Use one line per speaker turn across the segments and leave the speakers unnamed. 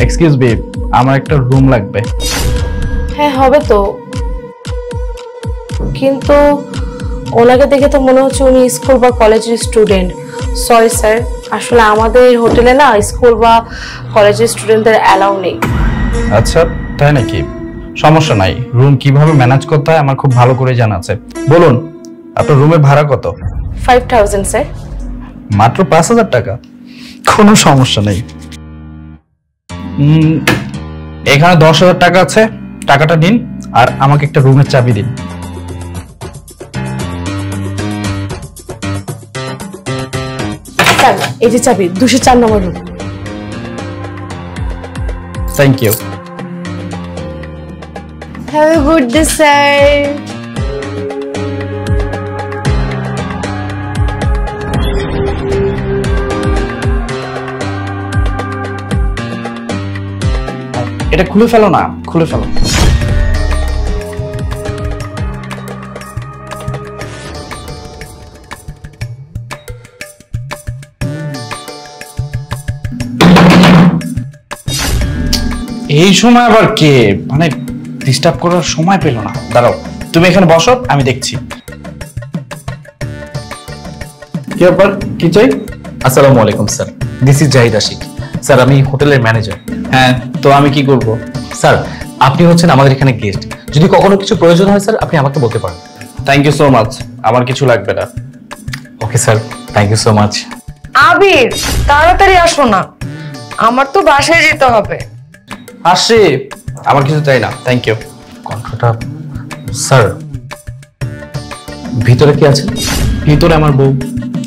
Excuse me, আমার একটা room লাগবে।
হ্যাঁ হবে তো, কিন্তু ওনাকে দেখে তো মনে হচ্ছে উনি স্কুল বা কলেজের স্টুডেন্ট। সরি স্যার, আসলে আমাদের হোটেলে না স্কুল বা কলেজের স্টুডেন্টদের অ্যালাউ নেই।
আচ্ছা তাই নাকি? সমস্যা নাই, রুম কিভাবে ম্যানেজ করতে হয় আমার খুব ভালো করে জানা আছে। বলুন আপনার রুমের ভাড়া কত?
5000 স্যার।
মাত্র 5000 টাকা? কোনো সমস্যা নেই। এখানে 10,000 টাকা আছে, টাকাটা নিন আর আমাকে একটা রুমের চাবি দিন।
স্যার এই যে চাবি, 204 number room.
Thank you.
Have a good day sir.
এটা খুলে ফেলো না, খুলে ফেলো। এই সময় আবার কে, মানে ডিস্টার্ব করার সময় পেল না। দাঁড়াও, তুমি এখানে বসো, আমি দেখছি। কি ব্যাপার, কি চাই?
আসসালামু আলাইকুম sir, this is Jahid Ashik. Sir আমি হোটেলের ম্যানেজার।
হ্যাঁ, তো আমি কি করব?
স্যার আপনি হচ্ছেন আমাদের এখানে গেস্ট, যদি কখনো কিছু প্রয়োজন হয় স্যার আপনি আমাকে বলতে পারেন।
থ্যাংক ইউ সো মাচ, আমার কিছু লাগবে না।
Okay sir, thank you so much.
Abir তাড়াতাড়ি আসো না, আমার তো বাসায় যেতে হবে।
আসি, আমার কিছু চাই না, থ্যাংক ইউ।
কণ্ঠটা স্যার, ভিতরে কি আছে?
ভিতরে আমার বউ।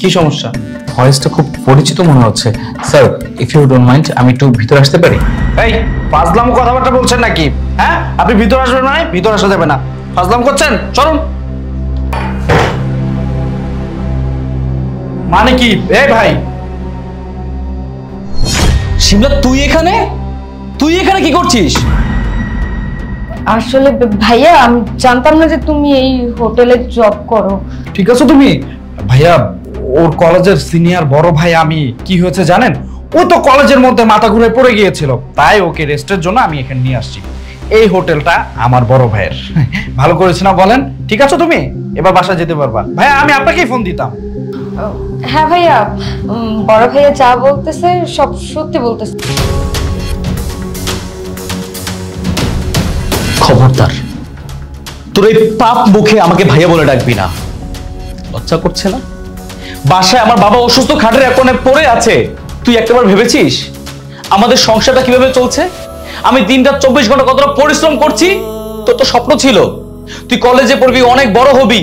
কি সমস্যা?
ভয়েসটা খুব পরিচিত মনে হচ্ছে। Sir if you don't mind আমি একটু ভিতরে আসতে পারি?
এই ফাজলাম কথাবার্তা বলছেন নাকি? হ্যাঁ, আপনি ভিতরে আসবেন মানে ভিতরে আসা যাবে না। ফাজলাম করছেন, চলুন। মানে কি? এই ভাই,
শিমলা তুই এখানে কি করছিস?
আসলে ভাইয়া আমি জানতাম না যে তুমি এই হোটেলে জব করো।
ঠিক আছে তুমি? ভাইয়া ওর কলেজের সিনিয়র বড় ভাই আমি। কি হয়েছে জানেন? ও তো কলেজের মধ্যে মাথা ঘুরে পড়ে গিয়েছিল, তাই ওকে রেস্টের জন্য আমি এখানে নিয়ে আসছি। এই হোটেলটা আমার বড় ভাইয়ের। ভালো করেছ না বলেন? ঠিক আছে তুমি এবার বাসায় যেতে পারবা। ভাইয়া আমি আপনাকেই ফোন দিতাম।
হ্যাঁ ভাইয়া, বড় ভাইয়া যা বলতেছে সব সত্যি বলতেছে।
খবরদার, তোর এই পাপ মুখে আমাকে ভাইয়া বলে ডাকবি না। লজ্জা করছে না? বাসায় আমার বাবা অসুস্থ, খাটের এক কোণে পড়ে আছে। তুই একটাবার ভেবেছিস আমাদের সংসারটা কিভাবে চলছে? আমি দিনরাত 24 ঘন্টা কতটা পরিশ্রম করছি। তোর তো স্বপ্ন ছিল তুই কলেজে পড়বি, অনেক বড় হবি।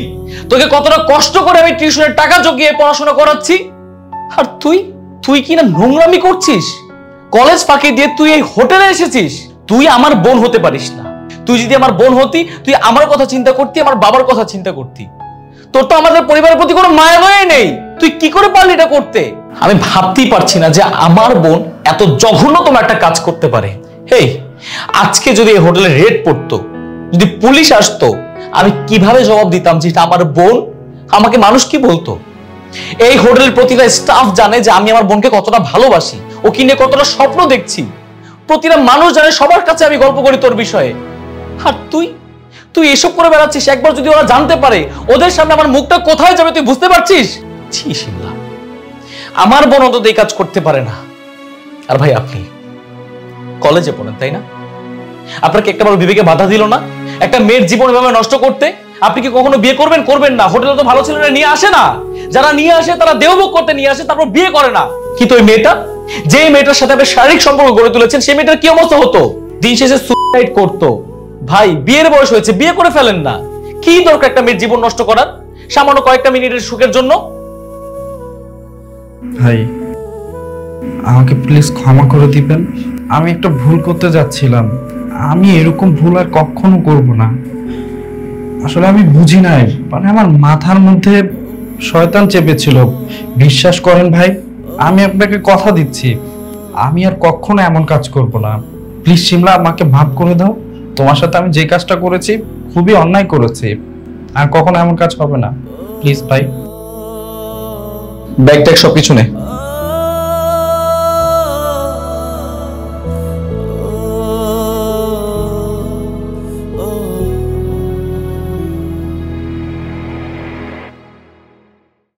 তোকে কতটা কষ্ট করে আমি টিউশনের টাকা জমিয়ে পড়াশোনা করাচ্ছি, আর তুই কি না নোংরামি করছিস? কলেজ ফাঁকি দিয়ে তুই এই হোটেলে এসেছিস। তুই আমার বোন হতে পারিস না। তুই যদি আমার বোন হতি তুই আমার কথা চিন্তা করতি, আমার বাবার কথা চিন্তা করতি। তোর তো আমাদের পরিবারের প্রতি কোনো মায়া দয়া নেই। তুই কি করে পারলি এটা করতে? আমি ভাবতেই পারছি না যে আমার বোন এত জঘন্যতম একটা কাজ করতে পারে। হেই, আজকে যদি এই হোটেলে রেড পড়তো, যদি পুলিশ আসতো, আমি কিভাবে জবাব দিতাম যে এটা আমার বোন? আমাকে মানুষ কি বলতো? এই হোটেলের প্রতিটা স্টাফ জানে যে আমি আমার বোনকে কতটা ভালোবাসি, ওকে নিয়ে কতটা স্বপ্ন দেখছি। প্রতিটা মানুষ জানে, সবার কাছে আমি গল্প করি তোর বিষয়ে। আর তুই এসব করে বেড়াচ্ছিস। একবার যদি ওরা জানতে পারে, ওদের সামনে আমার মুখটা কোথায় যাবে তুই বুঝতে পারছিস? ছি শিমলা, আমার বোন অন্তত এই কাজ করতে পারে না। আর ভাই আপনি কলেজে পড়েন তাই না? আপনাকে একটাবার বিবেকে বাধা দিল না একটা মেয়ের জীবন এভাবে নষ্ট করতে? আপনি কি কখনো বিয়ে করবেন? করবেন না। হোটেলে তো ভালো ছেলেরা নিয়ে আসে না, যারা নিয়ে আসে তারা দেহভোগ করতে নিয়ে আসে, তারপর বিয়ে করে না। কি তো ওই মেয়েটা, যে মেয়েটার সাথে আপনি শারীরিক সম্পর্ক গড়ে তুলেছেন, সেই মেয়েটার কি অবস্থা হতো? দিন শেষে সুসাইড করতো। ভাই বিয়ের বয়স হয়েছে, বিয়ে করে ফেলেন না। কি দরকার একটা মেয়ের জীবন নষ্ট করার সামান্য কয়েকটা মিনিটের সুখের জন্য?
ভাই আমাকে প্লিজ ক্ষমা করে দিবেন, আমি একটা ভুল করতে যাচ্ছিলাম। আমি এরকম ভুল আর কখনো করব না। আসলে আমি বুঝি নাই, মানে আমার মাথার মধ্যে শয়তান চেপেছিল। বিশ্বাস করেন ভাই, আমি আপনাকে কথা দিচ্ছি আমি আর কখনো এমন কাজ করব না। প্লিজ শিমলা, আমাকে মাফ করে দাও। তোমার সাথে আমি যে কাজটা করেছি খুবই অন্যায় করেছি, আর কখনো এমন কাজ হবে না। প্লিজ ভাই।
ব্যাগ ট্যাগ সবকিছু নে।